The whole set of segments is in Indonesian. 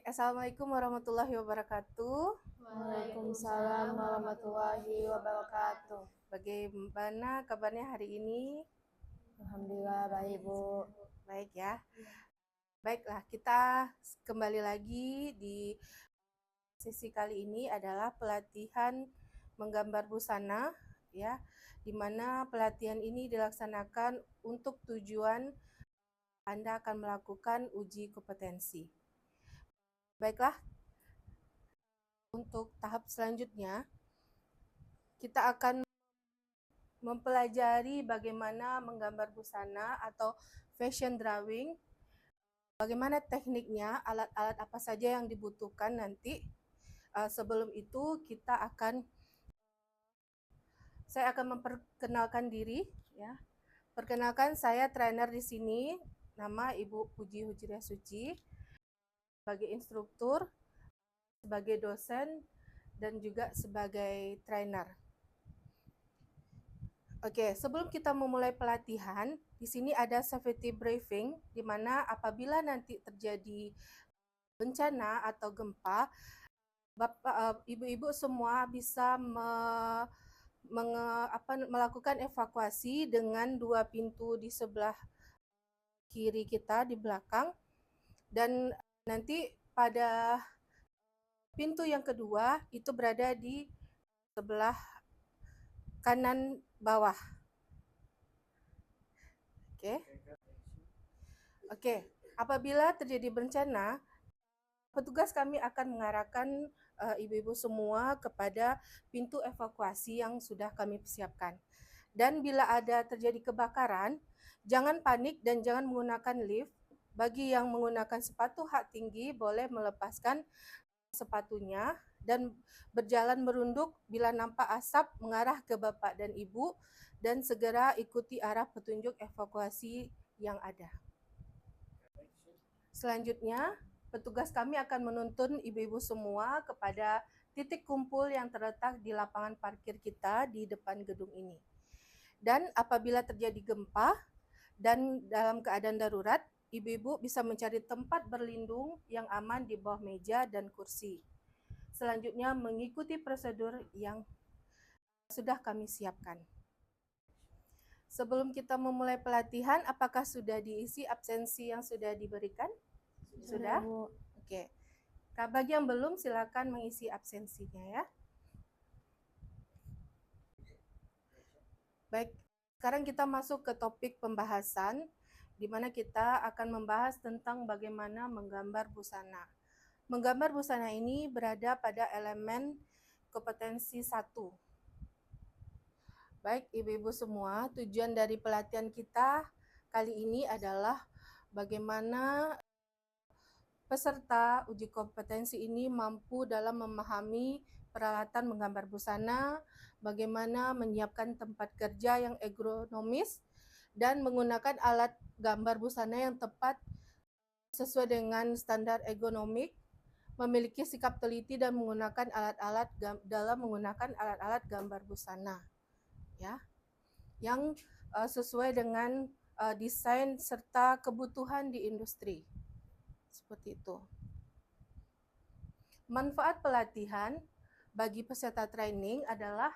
Assalamualaikum warahmatullahi wabarakatuh. Waalaikumsalam warahmatullahi wabarakatuh. Bagaimana kabarnya hari ini? Alhamdulillah baik, Bu. Baik ya. Baiklah, kita kembali lagi di sesi kali ini adalah pelatihan menggambar busana ya, di mana pelatihan ini dilaksanakan untuk tujuan Anda akan melakukan uji kompetensi. Baiklah, untuk tahap selanjutnya kita akan mempelajari bagaimana menggambar busana atau fashion drawing, bagaimana tekniknya, alat-alat apa saja yang dibutuhkan nanti. Sebelum itu saya akan memperkenalkan diri ya. Perkenalkan, saya trainer di sini, nama Ibu Puji Hujriah Suci, sebagai instruktur, sebagai dosen, dan juga sebagai trainer. Oke, sebelum kita memulai pelatihan, di sini ada safety briefing, di mana apabila nanti terjadi bencana atau gempa, ibu-ibu semua bisa melakukan evakuasi dengan 2 pintu di sebelah kiri kita di belakang, dan nanti pada pintu yang kedua itu berada di sebelah kanan bawah. Oke. Apabila terjadi bencana, petugas kami akan mengarahkan ibu-ibu semua kepada pintu evakuasi yang sudah kami siapkan. Dan bila ada terjadi kebakaran, jangan panik dan jangan menggunakan lift. Bagi yang menggunakan sepatu hak tinggi, boleh melepaskan sepatunya dan berjalan merunduk bila nampak asap mengarah ke Bapak dan Ibu, dan segera ikuti arah petunjuk evakuasi yang ada. Selanjutnya, petugas kami akan menuntun ibu-ibu semua kepada titik kumpul yang terletak di lapangan parkir kita di depan gedung ini. Dan apabila terjadi gempa dan dalam keadaan darurat, ibu-ibu bisa mencari tempat berlindung yang aman di bawah meja dan kursi. Selanjutnya, mengikuti prosedur yang sudah kami siapkan. Sebelum kita memulai pelatihan, apakah sudah diisi absensi yang sudah diberikan? Sudah? Oke. Bagi yang belum, silakan mengisi absensinya ya. Baik, sekarang kita masuk ke topik pembahasan, di mana kita akan membahas tentang bagaimana menggambar busana. Menggambar busana ini berada pada elemen kompetensi 1. Baik, ibu-ibu semua, tujuan dari pelatihan kita kali ini adalah bagaimana peserta uji kompetensi ini mampu dalam memahami peralatan menggambar busana, bagaimana menyiapkan tempat kerja yang ergonomis, dan menggunakan alat gambar busana yang tepat sesuai dengan standar ergonomik, memiliki sikap teliti dan menggunakan alat-alat gambar busana, ya, yang sesuai dengan desain serta kebutuhan di industri. Seperti itu. Manfaat pelatihan bagi peserta training adalah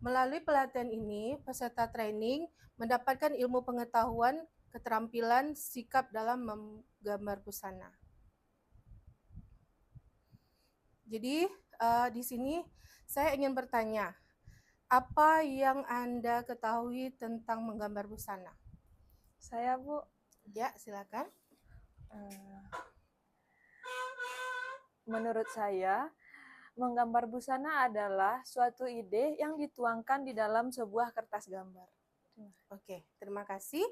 melalui pelatihan ini, peserta training mendapatkan ilmu pengetahuan, keterampilan, sikap dalam menggambar busana. Jadi di sini saya ingin bertanya, apa yang Anda ketahui tentang menggambar busana? Saya, Bu. Ya, silakan. Menurut saya, menggambar busana adalah suatu ide yang dituangkan di dalam sebuah kertas gambar. Oke, terima kasih.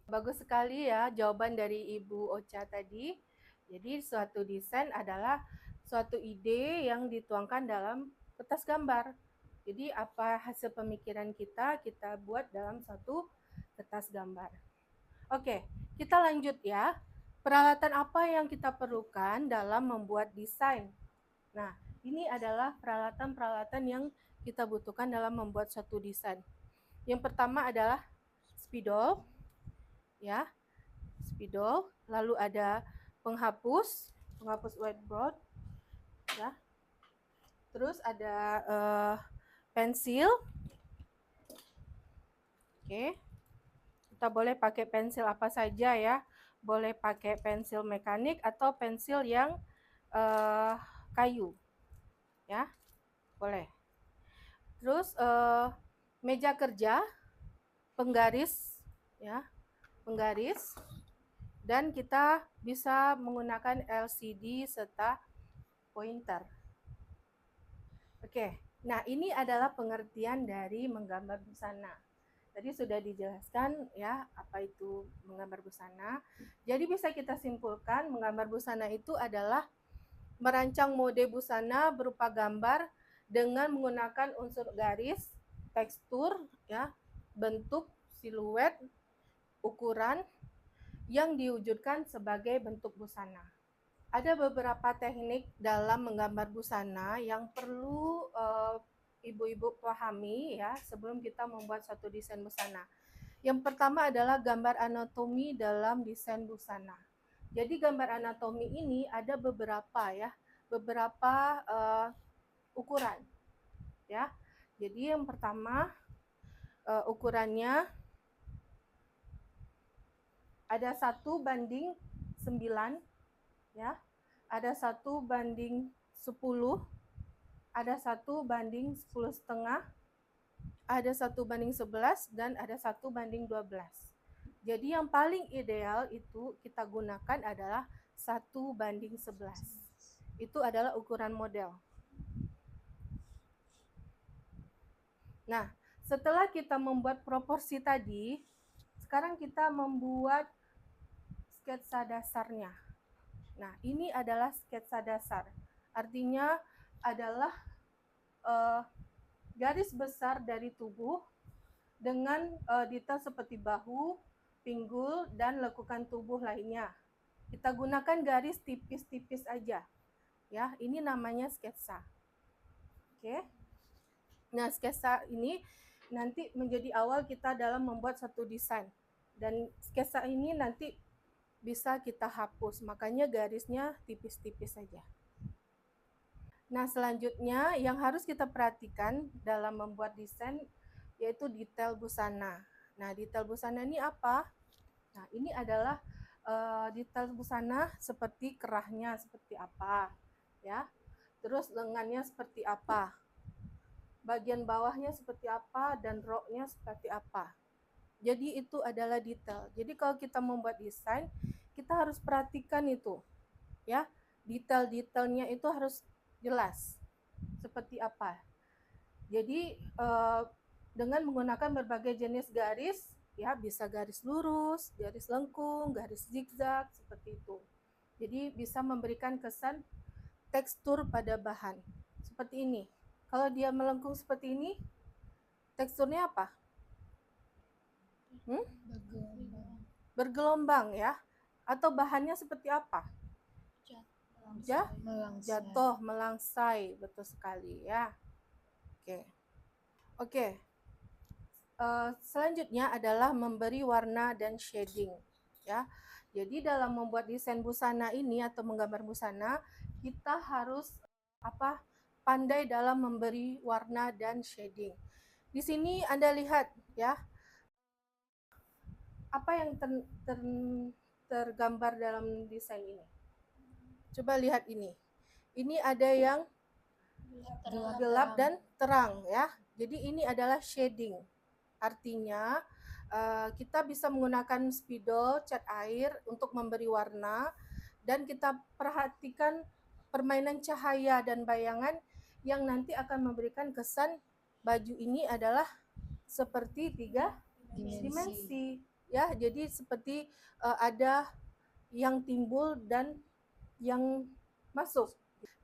Bagus sekali ya jawaban dari Ibu Ocha tadi. Jadi suatu desain adalah suatu ide yang dituangkan dalam kertas gambar. Jadi apa hasil pemikiran kita buat dalam satu kertas gambar. Oke, kita lanjut ya. Peralatan apa yang kita perlukan dalam membuat desain? Nah, ini adalah peralatan-peralatan yang kita butuhkan dalam membuat suatu desain. Yang pertama adalah spidol, ya, spidol. Lalu ada penghapus penghapus whiteboard, ya. Terus ada pensil. Oke. Kita boleh pakai pensil apa saja ya. Boleh pakai pensil mekanik atau pensil yang kayu. Ya. Boleh. Terus meja kerja, penggaris ya, penggaris, dan kita bisa menggunakan LCD serta pointer. Oke, nah ini adalah pengertian dari menggambar busana. Tadi sudah dijelaskan ya apa itu menggambar busana. Jadi bisa kita simpulkan menggambar busana itu adalah merancang mode busana berupa gambar dengan menggunakan unsur garis, tekstur, ya, bentuk, siluet, ukuran yang diwujudkan sebagai bentuk busana. Ada beberapa teknik dalam menggambar busana yang perlu ibu-ibu pahami ya sebelum kita membuat satu desain busana. Yang pertama adalah gambar anatomi dalam desain busana. Jadi gambar anatomi ini ada beberapa ya, beberapa ukuran ya. Jadi yang pertama ukurannya ada 1:9 ya, ada 1:10, ada 1:10,5, ada 1:11, dan ada 1:12. Jadi yang paling ideal itu kita gunakan adalah 1:11. Itu adalah ukuran model. Nah, setelah kita membuat proporsi tadi, sekarang kita membuat sketsa dasarnya. Nah, ini adalah sketsa dasar. Artinya adalah garis besar dari tubuh dengan detail seperti bahu, pinggul, dan lekukan tubuh lainnya. Kita gunakan garis tipis-tipis aja. Ya, ini namanya sketsa. Oke. Nah, sketsa ini nanti menjadi awal kita dalam membuat satu desain. Dan sketsa ini nanti bisa kita hapus, makanya garisnya tipis-tipis saja. Nah, selanjutnya yang harus kita perhatikan dalam membuat desain yaitu detail busana. Nah, detail busana ini apa? Nah, ini adalah detail busana seperti kerahnya seperti apa, ya. Terus lengannya seperti apa, bagian bawahnya seperti apa, dan roknya seperti apa. Jadi itu adalah detail. Jadi kalau kita membuat desain, kita harus perhatikan itu, ya. Detail-detailnya itu harus jelas seperti apa. Jadi dengan menggunakan berbagai jenis garis, ya bisa garis lurus, garis lengkung, garis zigzag seperti itu. Jadi bisa memberikan kesan tekstur pada bahan seperti ini. Kalau dia melengkung seperti ini, teksturnya apa? Bergelombang ya. Atau bahannya seperti apa? Jatuh, melangsai, betul sekali ya. Oke. Selanjutnya adalah memberi warna dan shading ya. Jadi dalam membuat desain busana ini atau menggambar busana, kita harus pandai dalam memberi warna dan shading. Di sini Anda lihat ya, apa yang tergambar dalam desain ini. Coba lihat ini. Ini ada yang gelap dan terang ya. Jadi ini adalah shading. Artinya kita bisa menggunakan spidol, cat air untuk memberi warna, dan kita perhatikan permainan cahaya dan bayangan yang nanti akan memberikan kesan baju ini adalah seperti 3 dimensi. Ya, jadi seperti ada yang timbul dan yang masuk.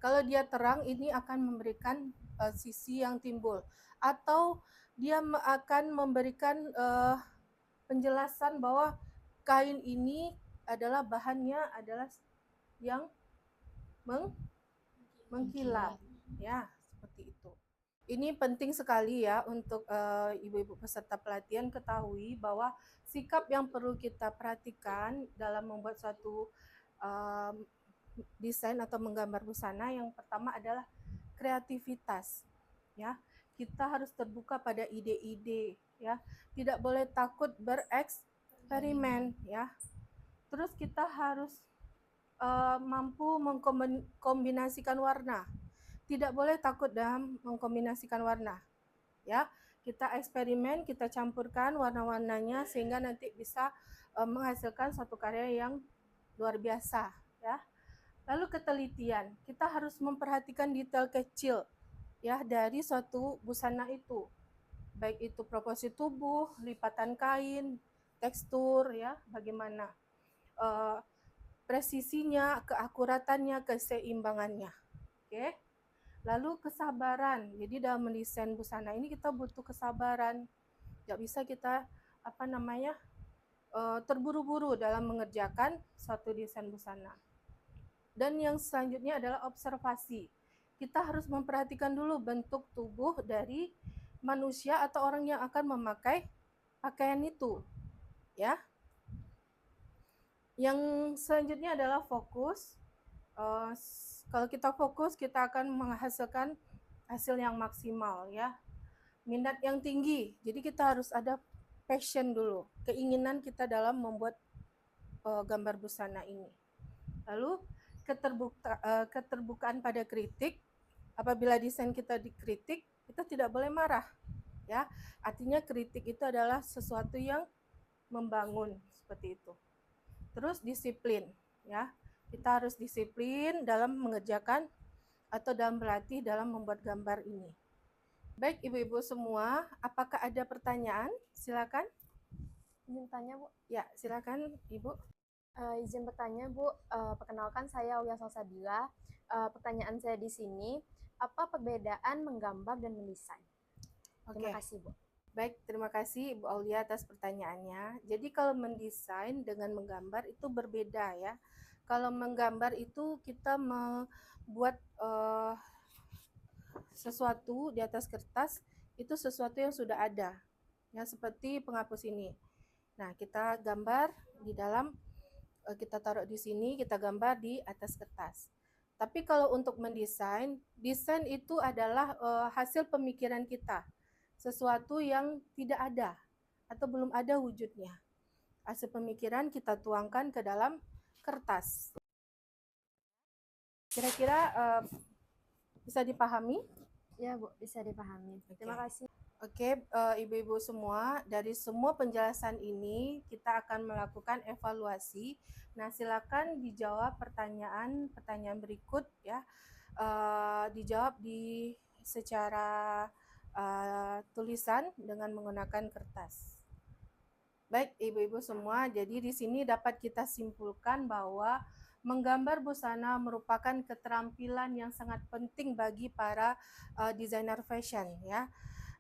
Kalau dia terang, ini akan memberikan sisi yang timbul, atau dia akan memberikan penjelasan bahwa kain ini adalah bahannya adalah yang mengkilap, ya seperti itu. Ini penting sekali ya untuk ibu-ibu peserta pelatihan ketahui bahwa sikap yang perlu kita perhatikan dalam membuat suatu desain atau menggambar busana, yang pertama adalah kreativitas, ya. Kita harus terbuka pada ide-ide, ya. Tidak boleh takut bereksperimen, ya. Terus kita harus mampu mengkombinasikan warna. Tidak boleh takut dalam mengkombinasikan warna, ya. Kita eksperimen, kita campurkan warna-warnanya sehingga nanti bisa menghasilkan suatu karya yang luar biasa, ya. Lalu ketelitian, kita harus memperhatikan detail kecil, ya, dari suatu busana itu, baik itu proporsi tubuh, lipatan kain, tekstur, ya, bagaimana presisinya, keakuratannya, keseimbangannya. Oke. Lalu kesabaran. Jadi dalam mendesain busana ini kita butuh kesabaran. Nggak bisa kita terburu-buru dalam mengerjakan suatu desain busana. Dan yang selanjutnya adalah observasi. Kita harus memperhatikan dulu bentuk tubuh dari manusia atau orang yang akan memakai pakaian itu, ya. Yang selanjutnya adalah fokus. Kalau kita fokus, kita akan menghasilkan hasil yang maksimal, ya. Minat yang tinggi. Jadi kita harus ada passion dulu, keinginan kita dalam membuat gambar busana ini. Lalu keterbukaan pada kritik. Apabila desain kita dikritik, kita tidak boleh marah, ya. Artinya kritik itu adalah sesuatu yang membangun, seperti itu. Terus disiplin, ya. Kita harus disiplin dalam mengerjakan atau dalam berlatih dalam membuat gambar ini. Baik ibu-ibu semua, apakah ada pertanyaan? Silakan. Izin tanya, Bu. Ya, silakan Ibu. Izin bertanya, Bu. Perkenalkan, saya Aulia Salsabila. Pertanyaan saya di sini, apa perbedaan menggambar dan mendesain? Terima kasih, Bu. Baik, terima kasih Ibu Aulia atas pertanyaannya. Jadi kalau mendesain dengan menggambar itu berbeda, ya. Kalau menggambar itu kita membuat sesuatu di atas kertas, itu sesuatu yang sudah ada, ya, seperti penghapus ini. Nah, kita gambar di dalam, kita taruh di sini, kita gambar di atas kertas. Tapi kalau untuk mendesain, desain itu adalah hasil pemikiran kita, sesuatu yang tidak ada atau belum ada wujudnya. Hasil pemikiran kita tuangkan ke dalam kertas. Kira-kira bisa dipahami? Ya, Bu, bisa dipahami. Terima kasih. Oke, ibu-ibu semua, dari semua penjelasan ini kita akan melakukan evaluasi. Nah, silakan dijawab pertanyaan berikut, ya. Dijawab secara tulisan dengan menggunakan kertas. Baik, ibu-ibu semua, jadi di sini dapat kita simpulkan bahwa menggambar busana merupakan keterampilan yang sangat penting bagi para desainer fashion, ya.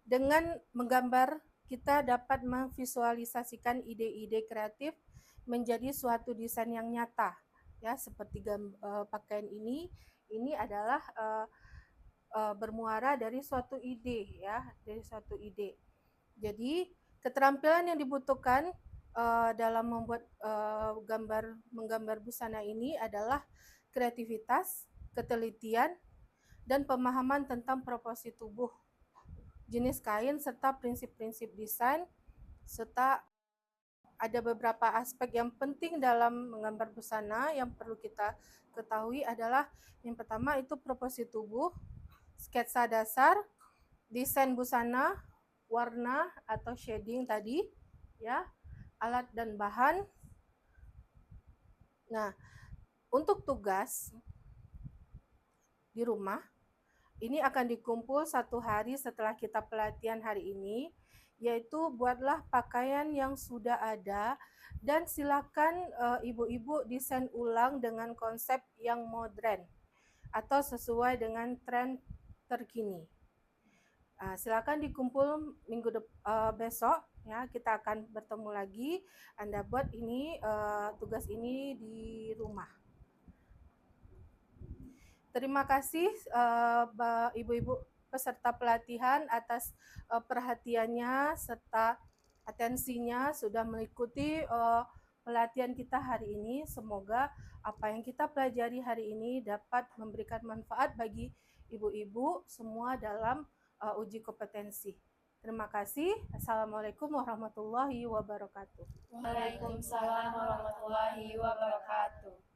Dengan menggambar, kita dapat memvisualisasikan ide-ide kreatif menjadi suatu desain yang nyata, ya, seperti pakaian ini adalah bermuara dari suatu ide, ya, dari suatu ide. Jadi keterampilan yang dibutuhkan dalam membuat menggambar busana ini adalah kreativitas, ketelitian, dan pemahaman tentang proporsi tubuh, jenis kain, serta prinsip-prinsip desain, serta ada beberapa aspek yang penting dalam menggambar busana yang perlu kita ketahui adalah yang pertama itu proporsi tubuh, sketsa dasar, desain busana, warna atau shading tadi, ya, alat dan bahan. Nah, untuk tugas di rumah, ini akan dikumpul 1 hari setelah kita pelatihan hari ini, yaitu buatlah pakaian yang sudah ada dan silakan ibu-ibu desain ulang dengan konsep yang modern atau sesuai dengan tren terkini. Silakan dikumpul besok, ya, kita akan bertemu lagi. Anda buat ini tugas ini di rumah. Terima kasih ibu-ibu peserta pelatihan atas perhatiannya serta atensinya sudah mengikuti pelatihan kita hari ini. Semoga apa yang kita pelajari hari ini dapat memberikan manfaat bagi ibu-ibu semua dalam uji kompetensi. Terima kasih. Assalamualaikum warahmatullahi wabarakatuh. Waalaikumsalam warahmatullahi wabarakatuh.